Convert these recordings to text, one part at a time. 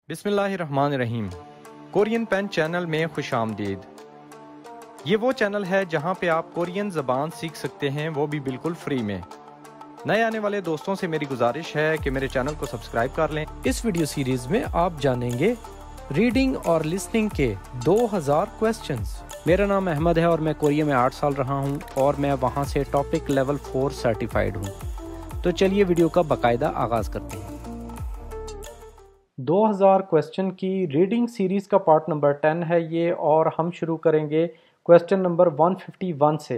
बिस्मिल्लाहिर्रहमानिर्रहीम। Korean pen channel में खुश आमदीद। ये वो चैनल है जहाँ पे आप कोरियन ज़बान सीख सकते हैं, वो भी बिल्कुल फ्री में। नए आने वाले दोस्तों से मेरी गुजारिश है कि मेरे चैनल को सब्सक्राइब कर लें। इस वीडियो सीरीज में आप जानेंगे रीडिंग और लिसनिंग के 2000 क्वेश्चंस। मेरा नाम अहमद है और मैं कोरिया में 8 साल रहा हूँ और मैं वहाँ से टॉपिक लेवल 4 सर्टिफाइड हूँ। तो चलिए वीडियो का बाकायदा आगाज़ करते हैं। 2000 क्वेश्चन की रीडिंग सीरीज़ का पार्ट नंबर 10 है ये, और हम शुरू करेंगे क्वेश्चन नंबर 151 से।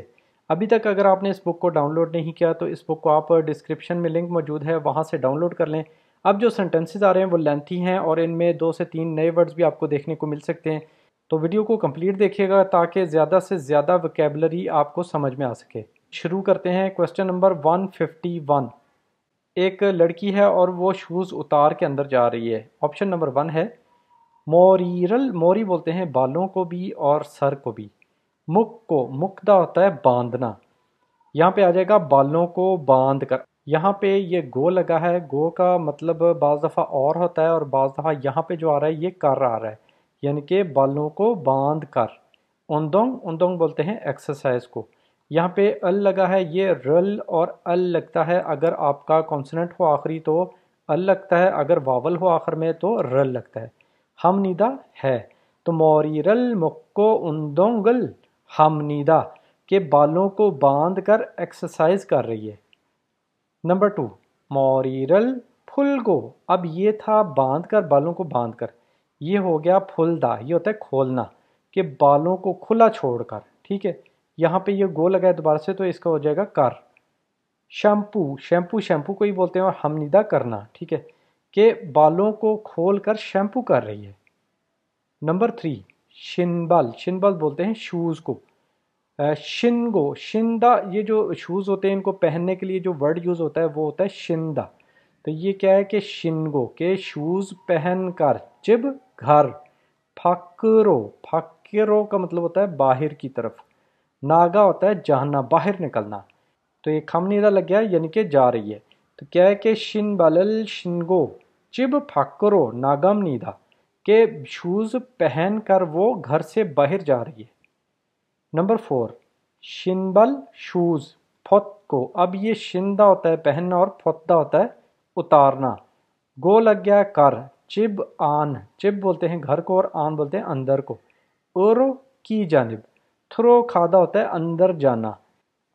अभी तक अगर आपने इस बुक को डाउनलोड नहीं किया तो इस बुक को आप डिस्क्रिप्शन में लिंक मौजूद है, वहाँ से डाउनलोड कर लें। अब जो सेंटेंसेस आ रहे हैं वो लेंथी हैं और इनमें 2 से 3 नए वर्ड्स भी आपको देखने को मिल सकते हैं, तो वीडियो को कंप्लीट देखिएगा ताकि ज़्यादा से ज़्यादा वोकैबुलरी आपको समझ में आ सके। शुरू करते हैं क्वेश्चन नंबर 151। एक लड़की है और वो शूज़ उतार के अंदर जा रही है। ऑप्शन नंबर 1 है मोरीरल, मोरी बोलते हैं बालों को भी और सर को भी। मुक को मुक्दा होता है बांधना, यहाँ पे आ जाएगा बालों को बांध कर। यहाँ पे ये गो लगा है, गो का मतलब बाज़ दफ़ा और होता है और बाज़ दफ़ा यहाँ पे जो आ रहा है ये कर आ रहा है, यानी कि बालों को बांध कर। उंदोंग, उंदोंग बोलते हैं एक्सरसाइज को। यहाँ पे अल लगा है, ये रल और अल लगता है अगर आपका कॉन्सोनेंट हो आखिरी तो अल लगता है, अगर वावल हो आखिर में तो रल लगता है। हम नीदा है, तो मोरीरल मुक्को उंदोंगल हम नीदा के बालों को बांध कर एक्सरसाइज कर रही है। नंबर 2 मोरीरल फुलगो, अब ये था बांध कर, बालों को बांध कर, ये हो गया फुलदा, ये होता है खोलना, कि बालों को खुला छोड़कर। ठीक है, यहाँ पे ये गो लगा है दोबारा से तो इसका हो जाएगा कर। शैम्पू, शैम्पू शैम्पू को ही बोलते हैं और हमनिदा करना। ठीक है, कि बालों को खोल कर शैम्पू कर रही है। नंबर 3 शिनबल, शिनबल बोलते हैं शूज़ को। शिनगो, शिंदा, ये जो शूज़ होते हैं इनको पहनने के लिए जो वर्ड यूज़ होता है वो होता है शिंदा। तो ये क्या है कि शिनगो के शूज़ पहन कर जब घर। फकरो, फकरो का मतलब होता है बाहर की तरफ। नागा होता है जाना, बाहर निकलना। तो ये खमनीदा लग गया यानी कि जा रही है। तो क्या है कि शिन बलल शिनगो चिब फकरो नागम नीदा, के शूज़ पहन कर वो घर से बाहर जा रही है। नंबर 4 शिनबल शूज़ फुत को, अब ये शिंदा होता है पहनना और फुत्ता होता है उतारना। गो लग गया कर। चिब आन, चिब बोलते हैं घर को और आन बोलते हैं अंदर को। ओरो की जानिब, थ्रो खादा होता है अंदर जाना।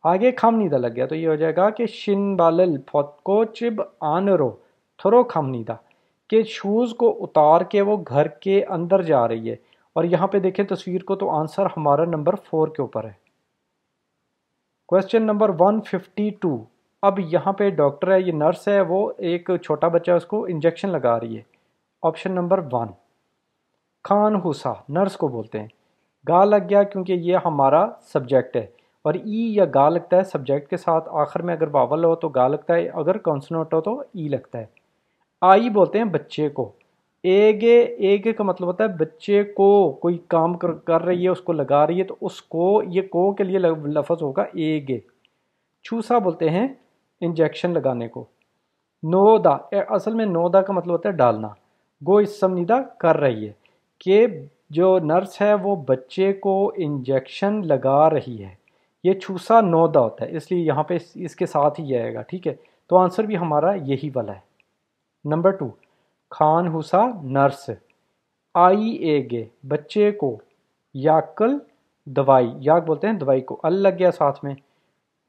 आगे खमनीदा लग गया तो ये हो जाएगा कि शिन बालल फुत को चिब आन रो थ्रो खमनीदा, के शूज़ को उतार के वो घर के अंदर जा रही है। और यहाँ पे देखें तस्वीर को तो आंसर हमारा नंबर 4 के ऊपर है। Question number 152। अब यहाँ पे डॉक्टर है, ये नर्स है, वो एक छोटा बच्चा है उसको इंजेक्शन लगा रही है। ऑप्शन नंबर 1 खान हुसा, नर्स को बोलते हैं। गा लग गया क्योंकि ये हमारा सब्जेक्ट है, और ई या गा लगता है सब्जेक्ट के साथ, आखिर में अगर वावल हो तो गा लगता है, अगर कॉन्सोनेंट हो तो ई लगता है। आई बोलते हैं बच्चे को। एगे, एगे का मतलब होता है बच्चे को, कोई काम कर रही है उसको लगा रही है तो उसको, ये को के लिए लफ्ज़ होगा एगे। चूसा बोलते हैं इंजेक्शन लगाने को। नोदा, असल में नोदा का मतलब होता है डालना। गो इसम निदा कर रही है, कि जो नर्स है वो बच्चे को इंजेक्शन लगा रही है। ये चूसा नोदा होता है, इसलिए यहाँ पे इसके साथ ही आएगा। ठीक है, तो आंसर भी हमारा यही वाला है। नंबर 2 खान हुसा नर्स। आई एगे बच्चे को। याकल दवाई, याक बोलते हैं दवाई को, अल लग गया साथ में।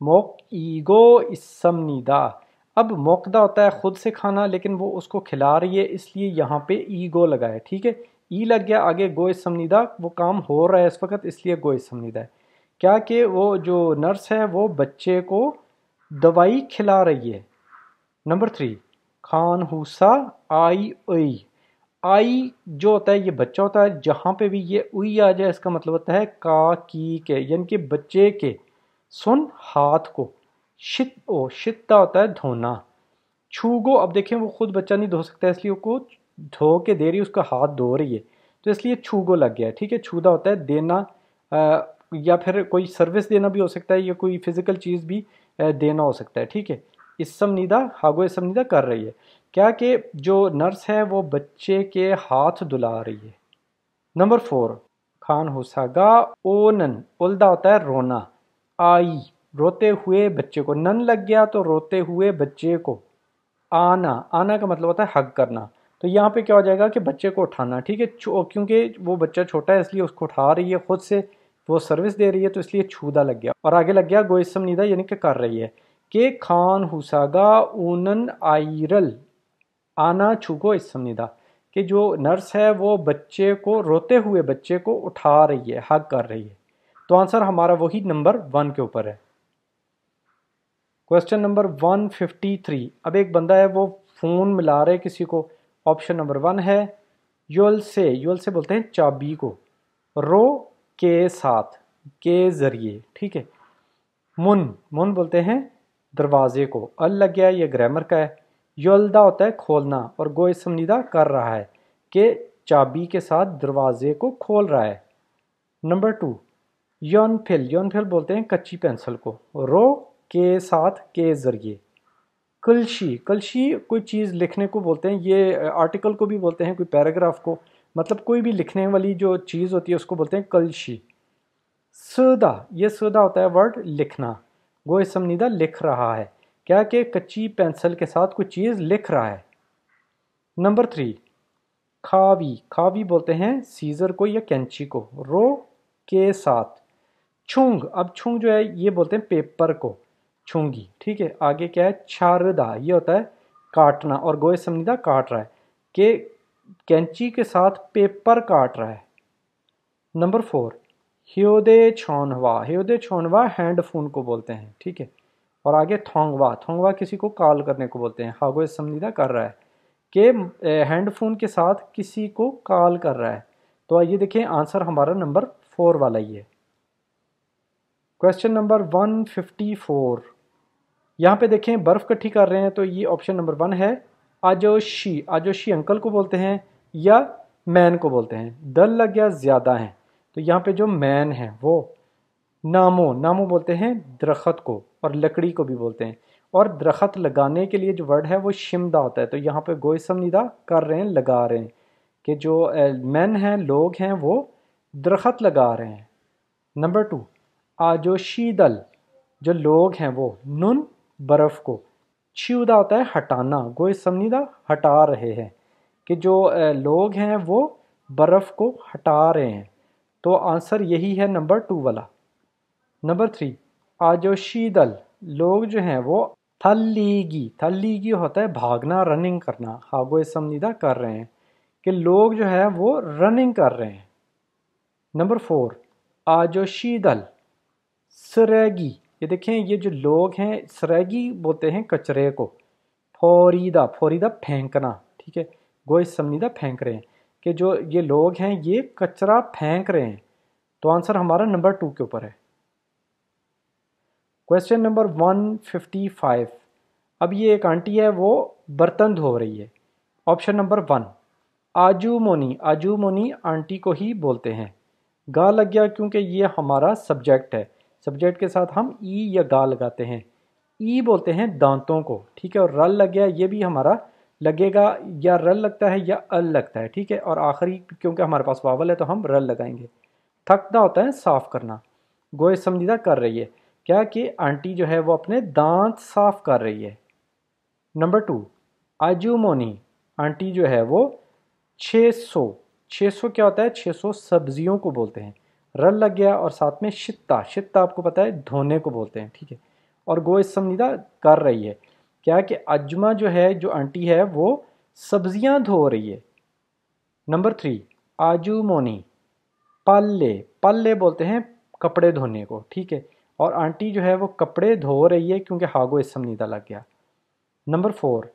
मोक ईगो इसम नीदा, अब मोकदा होता है खुद से खाना, लेकिन वो उसको खिला रही है इसलिए यहाँ पे ईगो लगा है। ठीक है, ई लग गया आगे गो इसम नीदा, वो काम हो रहा है इस वक्त इसलिए गो इसम नीदा है। क्या कि वो जो नर्स है वो बच्चे को दवाई खिला रही है। नंबर 3 खान हुसा आई उई, आई जो होता है ये बच्चा होता है, जहाँ पे भी ये उई आ जाए इसका मतलब होता है का की के, यानी कि बच्चे के। सुन हाथ को। शित ओ, शित्ता होता है धोना। छूगो, अब देखें वो खुद बच्चा नहीं धो सकता इसलिए उसको धो के दे रही है, उसका हाथ धो रही है तो इसलिए छूगो लग गया है। ठीक है, छूदा होता है देना, या फिर कोई सर्विस देना भी हो सकता है, या कोई फिजिकल चीज़ भी देना हो सकता है। ठीक है, इसम नीदा हागो इसम नीदा कर रही है। کیا کہ جو نرس ہے وہ بچے کے ہاتھ دھلا رہی ہے۔ نمبر 4 خان حساگا اونن، اولدا ہوتا ہے رونا، آئی روتے ہوئے بچے کو، نن لگ گیا تو روتے ہوئے بچے کو، آنا، آنا کا مطلب ہوتا ہے حگ کرنا، تو یہاں پہ کیا ہو جائے گا کہ بچے کو اٹھانا، ٹھیک ہے، کیونکہ وہ بچہ چھوٹا ہے اس لیے اس کو اٹھا رہی ہے خود سے، وہ سروس دے رہی ہے تو اس لیے چھودا لگ گیا، اور آگے لگ گیا گوئسم نیدا یعنی کہ کر رہی ہے، کہ خان حساگا اونن آئیرل، آنا چھوگو اسم نیدا، کہ جو نرس ہے وہ بچے کو، روتے ہوئے بچے کو اٹھا رہی ہے، حگ کر رہی ہے، تو آنسر ہمارا وہی نمبر 1 کے اوپر ہے۔ کوسچن نمبر 153، اب ایک بندہ ہے وہ فون ملا رہے کسی کو، آپشن نمبر 1 ہے یول سے بولتے ہیں چابی کو، رو کے ساتھ، کے ذریعے، ٹھیک ہے، من بولتے ہیں دروازے کو، ال لگ گیا، یہ گرامر کا ہے، یولدا ہوتا ہے کھولنا، اور گو اسم نیدا کر رہا ہے کہ چابی کے ساتھ دروازے کو کھول رہا ہے۔ نمبر 2 یون پھل بولتے ہیں کچی پینسل کو، رو کے ساتھ کے ذریعے، کلشی کوئی چیز لکھنے کو بولتے ہیں، یہ آرٹیکل کو بھی بولتے ہیں، کوئی پیراگراف کو، مطلب کوئی بھی لکھنے والی جو چیز ہوتی ہے اس کو بولتے ہیں کلشی۔ سودا، یہ سودا ہوتا ہے ورڈ لکھنا، وہ اسم نیدا لکھ رہا ہے، کیا کہ کچی پینسل کے ساتھ کوئی چیز لکھ رہا ہے۔ نمبر 3 کھاوی بولتے ہیں سیزر کو یا کینچی کو، رو کے ساتھ، چھنگ، اب چھنگ جو ہے یہ بولتے ہیں پیپر کو، چھنگی، ٹھیک ہے، آگے کیا ہے چھاردا، یہ ہوتا ہے کاٹنا، اور گوئے سمجھدہ کاٹ رہا ہے کہ کینچی کے ساتھ پیپر کاٹ رہا ہے۔ نمبر 4 ہیودے چھونوا ہینڈ فون کو بولتے ہیں، ٹھیک ہے، اور آگے تھونگوا کسی کو کال کرنے کو بولتے ہیں، ہاگو سمجھدہ کر رہا ہے کہ ہینڈ فون کے ساتھ کسی کو کال کر رہا ہے، تو آئیے دیکھیں آنسر ہمارا نمبر 4 والا ہی ہے۔ کویسچن نمبر 154، یہاں پہ دیکھیں برف کٹھی کر رہے ہیں، تو یہ آپشن نمبر 1 ہے آجوشی انکل کو بولتے ہیں یا مین کو بولتے ہیں، دل لگ گیا زیادہ ہیں، تو یہاں پہ جو مین ہیں وہ نامو بولتے ہیں درخت کو، اور لکڑی کو بھی بولتے ہیں، اور درخت لگانے کے لیے جو ورڈ ہے وہ شمدہ ہوتا ہے، تو یہاں پہ گوئسم نیدا کر رہے ہیں، لگا رہے ہیں، کہ جو مین ہیں لوگ ہیں وہ درخت لگا رہے ہیں۔ نمبر 2 آجوشی دل، جو لوگ ہیں وہ نن برف کو، چھیودا ہوتا ہے ہٹانا، گوئے سمنیدہ ہٹا رہے ہیں، کہ جو لوگ ہیں وہ برف کو ہٹا رہے ہیں، تو آنسر یہی ہے نمبر 2 والا۔ نمبر 3 آجوشی دل، لوگ جو ہیں وہ تھلیگی ہوتا ہے بھاگنا، رننگ کرنا، ہاگوئے سمنیدہ کر رہے ہیں، کہ لوگ جو ہے وہ رننگ کر رہے ہیں۔ نمبر 4 آجوشی دل سریگی، یہ دیکھیں یہ جو لوگ ہیں سریگی بولتے ہیں کچرے کو، پھوریدہ پھینکنا، ٹھیک ہے، گوئے سمنیدہ پھینک رہے ہیں، کہ جو یہ لوگ ہیں یہ کچرا پھینک رہے ہیں، تو آنسر ہمارا نمبر 2 کے اوپر ہے۔ کویسچن نمبر 155، اب یہ ایک آنٹی ہے وہ برتن دھو رہی ہے، آپشن نمبر 1 آجو مونی آنٹی کو ہی بولتے ہیں، گا لگ گیا کیونکہ یہ ہمارا سبجیکٹ ہے، سبجیکٹ کے ساتھ ہم ای یا گا لگاتے ہیں، ای بولتے ہیں دانتوں کو، ٹھیک ہے، اور رل لگ گیا، یہ بھی ہمارا لگے گا یا رل لگتا ہے یا ال لگتا ہے، ٹھیک ہے، اور آخری کیونکہ ہمارے پاس واول ہے تو ہم رل لگائیں گے۔ تھکنا ہوتا ہے صاف کرنا، گوئے سمجھدہ کر رہی ہے، کیا کہ آنٹی جو ہے وہ اپنے دانت صاف کر رہی ہے۔ نمبر 2 آجو مونی، آنٹی جو ہے وہ 600 کیا ہوتا ہے 600 سبزیوں کو بولتے ہیں، رل لگ گیا، اور ساتھ میں شتا آپ کو پتہ ہے دھونے کو بولتے ہیں، ٹھیک ہے، اور گو سمنیدہ کر رہی ہے، کیا کہ اجما جو ہے جو آنٹی ہے وہ سبزیاں دھو رہی ہے۔ نمبر 3 آجو مونی پلے بولتے ہیں کپڑے دھونے کو، ٹھیک ہے، اور آنٹی جو ہے وہ کپڑے دھو رہی ہے کیونکہ ہاگو سمنیدہ لگ گیا۔ نمبر 4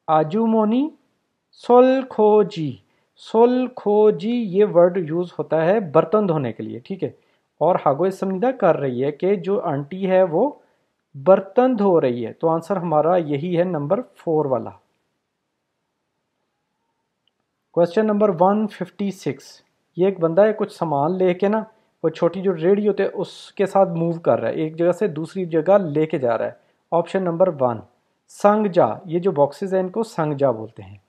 آجو مونی سول کھوجی یہ ورڈ یوز ہوتا ہے برتن دھونے کے لیے، ٹھیک ہے، اور ہاگو سمنیدہ کر رہی ہے کہ جو آنٹی ہے وہ برتن دھو رہی ہے، تو آنسر ہمارا یہی ہے نمبر 4 والا۔ کویسچن نمبر 156، یہ ایک بندہ ہے کچھ سامان لے کے نا، وہ چھوٹی جو ریڑھی ہوتے ہے اس کے ساتھ موو کر رہا ہے، ایک جگہ سے دوسری جگہ لے کے جا رہا ہے، آپشن نمبر 1 संगजा, ये जो बॉक्सेस हैं इनको संगजा बोलते हैं।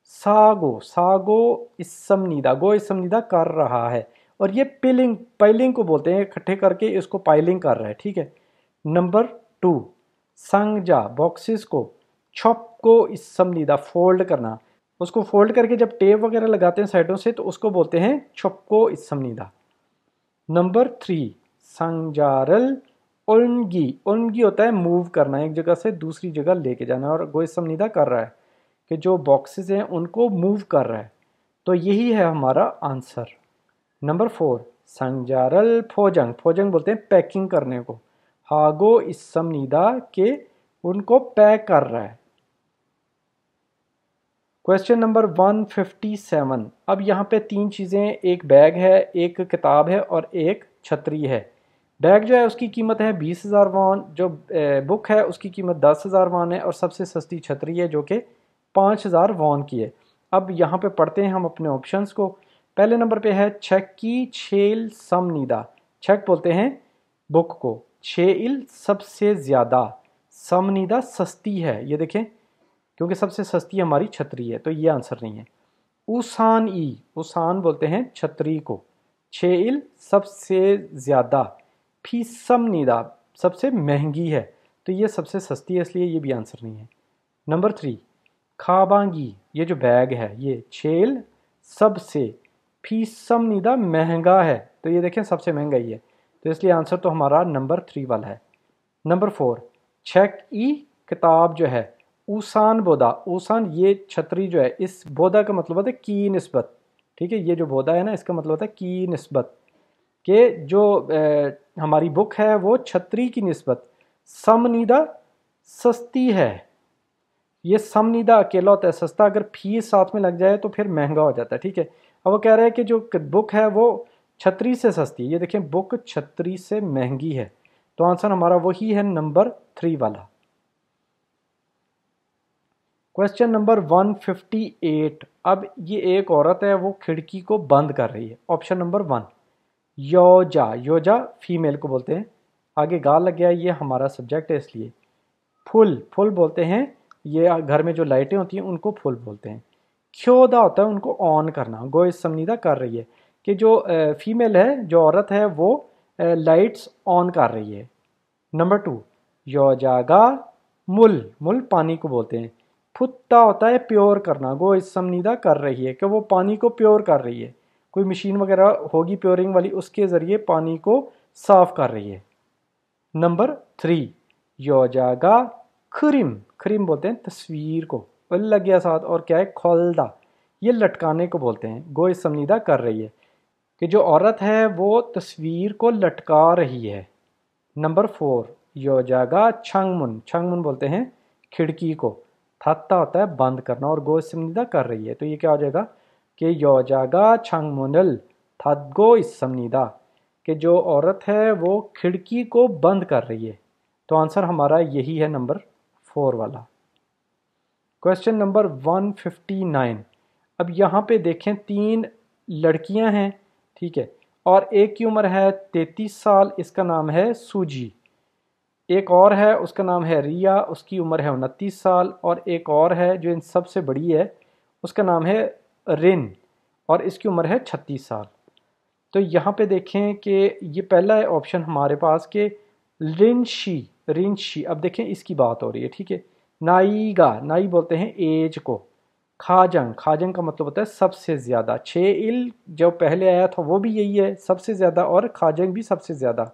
सागो, सागो इसम नीदा, गो इसम नीदा कर रहा है। और ये पिलिंग, पाइलिंग को बोलते हैं, इकट्ठे करके इसको पाइलिंग कर रहा है, ठीक है। नंबर 2, संगजा बॉक्सेस को, छप को इसम नीदा फोल्ड करना, उसको फोल्ड करके जब टेप वगैरह लगाते हैं साइडों से तो उसको बोलते हैं छप को इसम नीदा। नंबर 3, संजारल ओनगी, ओनगी होता है मूव करना, एक जगह से दूसरी जगह लेके जाना, और गो इसम नीदा कर रहा है कि जो बॉक्सेस हैं उनको मूव कर रहा है। तो यही है हमारा आंसर। नंबर 4, संजारल फोजंग, फोजंग बोलते हैं पैकिंग करने को, हागो इसम नीदा के उनको पैक कर रहा है। Question number 157। अब यहाँ पे 3 चीज़ें, एक बैग है, एक किताब है और एक छतरी है। बैग जो है उसकी कीमत है 20,000 वॉन, जो बुक है उसकी कीमत 10,000 वॉन है, और सबसे सस्ती छतरी है जो कि 5,000 वॉन की है। अब यहाँ पे पढ़ते हैं हम अपने ऑप्शंस को। पहले नंबर पे है छक्की छेल समनीदा, छक बोलते हैं बुक को, छेल सबसे ज़्यादा, समनीदा सस्ती है, ये देखें क्योंकि सबसे सस्ती हमारी छतरी है, तो ये आंसर नहीं है। उसान ई, उसान बोलते हैं छतरी को, छेल सबसे ज़्यादा, फीसम नीदा सबसे महंगी है, तो ये सबसे सस्ती है, इसलिए ये भी आंसर नहीं है। नंबर 3, खाबांगी, ये जो बैग है ये छेल सबसे, फीसम नीदा महंगा है, तो ये देखें सबसे महंगा ही है, तो इसलिए आंसर तो हमारा नंबर 3 वाला है। नंबर 4, छक ई किताब जो है, ऊसान बोदा, ऊसान ये छतरी जो है, इस बोदा का मतलब होता है की निस्बत, ठीक है, ये जो बोदा है ना इसका मतलब होता है की निस्बत, कि जो हमारी बुक है वो छतरी की निस्बत समनीदा सस्ती है। ये समनीदा अकेला होता है सस्ता, अगर फीस साथ में लग जाए तो फिर महंगा हो जाता है, ठीक है। अब वो कह रहे हैं कि जो बुक है वो छतरी से सस्ती है, ये देखें बुक छतरी से महंगी है, तो आंसर हमारा वही है नंबर 3 वाला। Question number 158। अब ये एक औरत है वो खिड़की को बंद कर रही है। ऑप्शन नंबर 1, योजा, योजा फीमेल को बोलते हैं, आगे गा लग गया, ये हमारा सब्जेक्ट है इसलिए। फुल, फुल बोलते हैं, ये घर में जो लाइटें होती हैं उनको फुल बोलते हैं। ख्योदा होता है उनको ऑन करना, गो इस समनीदा कर रही है, कि जो फीमेल है, जो औरत है वो लाइट्स ऑन कर रही है। नंबर 2, योजागा मुल, मुल पानी को बोलते हैं। फुत्ता होता है प्योर करना, गो इस समनीदा कर रही है, कि वो पानी को प्योर कर रही है, कोई मशीन वगैरह होगी प्योरिंग वाली, उसके ज़रिए पानी को साफ कर रही है। नंबर 3, योजागा खरिम, खरिम बोलते हैं तस्वीर को, लग गया साथ, और क्या है खोलदा, ये लटकाने को बोलते हैं, गो इस समनीदा कर रही है, कि जो औरत है वो तस्वीर को लटका रही है। नंबर 4, योजागा छंगमुन, छंगमुन बोलते हैं खिड़की को, थाता होता है बंद करना, और गो समनीदा कर रही है, तो ये क्या हो जाएगा कि योजागा छंगमुनल थादगो इस समनीदा, कि जो औरत है वो खिड़की को बंद कर रही है, तो आंसर हमारा यही है नंबर 4 वाला। Question number 159। अब यहाँ पे देखें 3 लड़कियां हैं, ठीक है, और एक की उम्र है 33 साल, इसका नाम है सूजी। एक और है उसका नाम है रिया, उसकी उम्र है 29 साल, और एक और है जो इन सबसे बड़ी है उसका नाम है रिन, और इसकी उम्र है 36 साल। तो यहाँ पे देखें कि ये पहला है ऑप्शन हमारे पास के रिनशी, रिनशी। अब देखें इसकी बात हो रही है, ठीक है। नाईगा, नाई बोलते हैं एज को। खाजंग, खाजंग का मतलब होता है सबसे ज़्यादा। 6 इल जो पहले आया था वो भी यही है, सबसे ज़्यादा, और खाजंग भी सबसे ज़्यादा।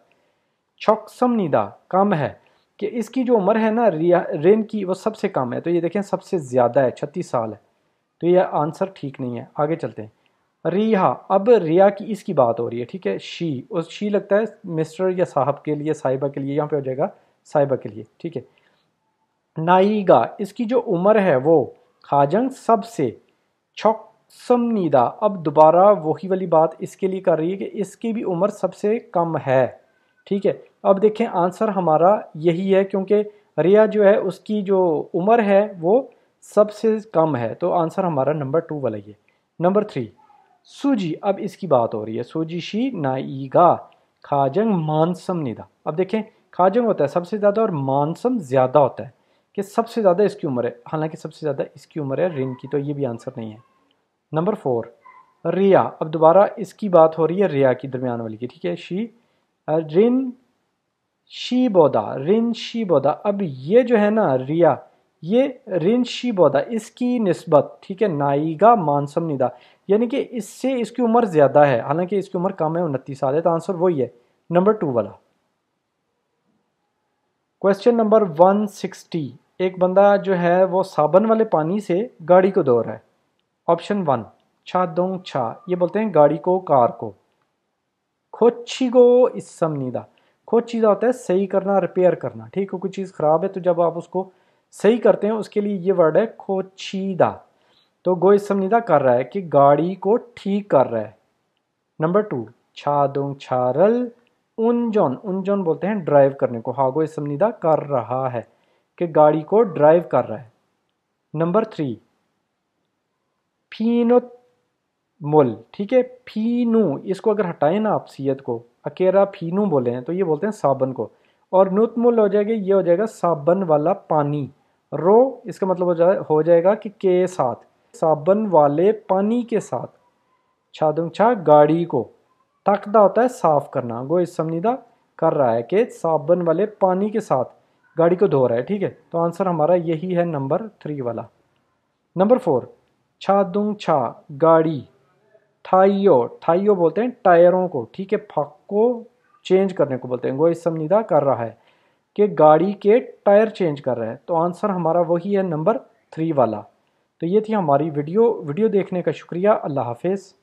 छौकसम निदा कम है, कि इसकी जो उम्र है ना रेन की वो सबसे कम है, तो ये देखें सबसे ज़्यादा है 36 साल है, तो ये आंसर ठीक नहीं है। आगे चलते हैं। रिया, अब रिया की इसकी बात हो रही है, ठीक है। शी, उस शी लगता है मिस्टर या साहब के लिए, साहिबा के लिए, यहाँ पे हो जाएगा साहिबा के लिए, ठीक है। नाईगा, इसकी जो उम्र है वो खाजंग सबसे। छौकसम नीदा, अब दोबारा वही वाली बात इसके लिए कर रही है कि इसकी भी उम्र सबसे कम है, ठीक है। अब देखें आंसर हमारा यही है, क्योंकि रिया जो है उसकी जो उम्र है वो सबसे कम है, तो आंसर हमारा नंबर 2 वाला ही है। नंबर 3, सूजी, अब इसकी बात हो रही है। सूजी शी नाईगा खाजंग मानसम निदा। अब देखें खाजंग होता है सबसे ज़्यादा और मानसम ज़्यादा होता है, کہ سب سے زیادہ اس کی عمر ہے، حالانکہ سب سے زیادہ اس کی عمر ہے رن کی، تو یہ بھی آنسر نہیں ہے۔ نمبر 4 ریا، اب دوبارہ اس کی بات ہو رہی ہے ریا کی، درمیان والی کی، ٹھیک ہے، رن شی بودا، رن شی بودا، اب یہ جو ہے نا ریا، یہ رن شی بودا اس کی نسبت، ٹھیک ہے، نائیگا مانسم نیدا، یعنی کہ اس سے اس کی عمر زیادہ ہے، حالانکہ اس کی عمر کم ہے، 29 سال ہے، تو آنسر وہی ہے نمبر 2 والا۔ کویسچن نمبر 160، ایک بندہ جو ہے وہ صابن والے پانی سے گاڑی کو دھو رہا ہے۔ آپشن 1 چھا دونگ چھا، یہ بولتے ہیں گاڑی کو، کار کو۔ کھوچی گو اسم نیدا، کھوچیدہ ہوتا ہے صحیح کرنا، ریپیئر کرنا، ٹھیک ہے، کوئی چیز خراب ہے تو جب آپ اس کو صحیح کرتے ہیں اس کے لیے یہ ورڈ ہے کھوچیدہ، تو گو اسم نیدا کر رہا ہے کہ گاڑی کو ٹھیک کر رہا ہے۔ نمبر 2 چھا دونگ چھارل انجون، انجون بولتے ہیں ڈرائیو کرنے کو، ہاگو اسم نیدا کر رہا ہے کہ گاڑی کو ڈرائیو کر رہا ہے۔ نمبر 3 پینوت مل، ٹھیک ہے، پینو، اس کو اگر ہٹائیں نا آپ سیت کو، اکیرا پینو بولے ہیں تو یہ بولتے ہیں صابن کو، اور نوت مل ہو جائے گا، یہ ہو جائے گا صابن والا پانی، رو اس کا مطلب ہو جائے گا کہ کے ساتھ، صابن والے پانی کے ساتھ۔ چھا دونگ چھا گاڑی کو، تکدا ہوتا ہے صاف کرنا، گو اس سمنیدہ کر رہا ہے کہ صابن والے پانی کے ساتھ گاڑی کو دھو رہا ہے، ٹھیک ہے، تو آنسر ہمارا یہی ہے نمبر 3 والا۔ نمبر 4 چھا دونگ چھا گاڑی، ٹھائیو، ٹھائیو بولتے ہیں ٹائروں کو، ٹھیک ہے، پھک کو چینج کرنے کو بولتے ہیں، وہ اس سمنیدہ کر رہا ہے کہ گاڑی کے ٹائر چینج کر رہا ہے، تو آنسر ہمارا وہی ہے نمبر 3 والا۔ تو یہ تھی ہماری ویڈیو دیکھنے کا شکریہ، اللہ حافظ۔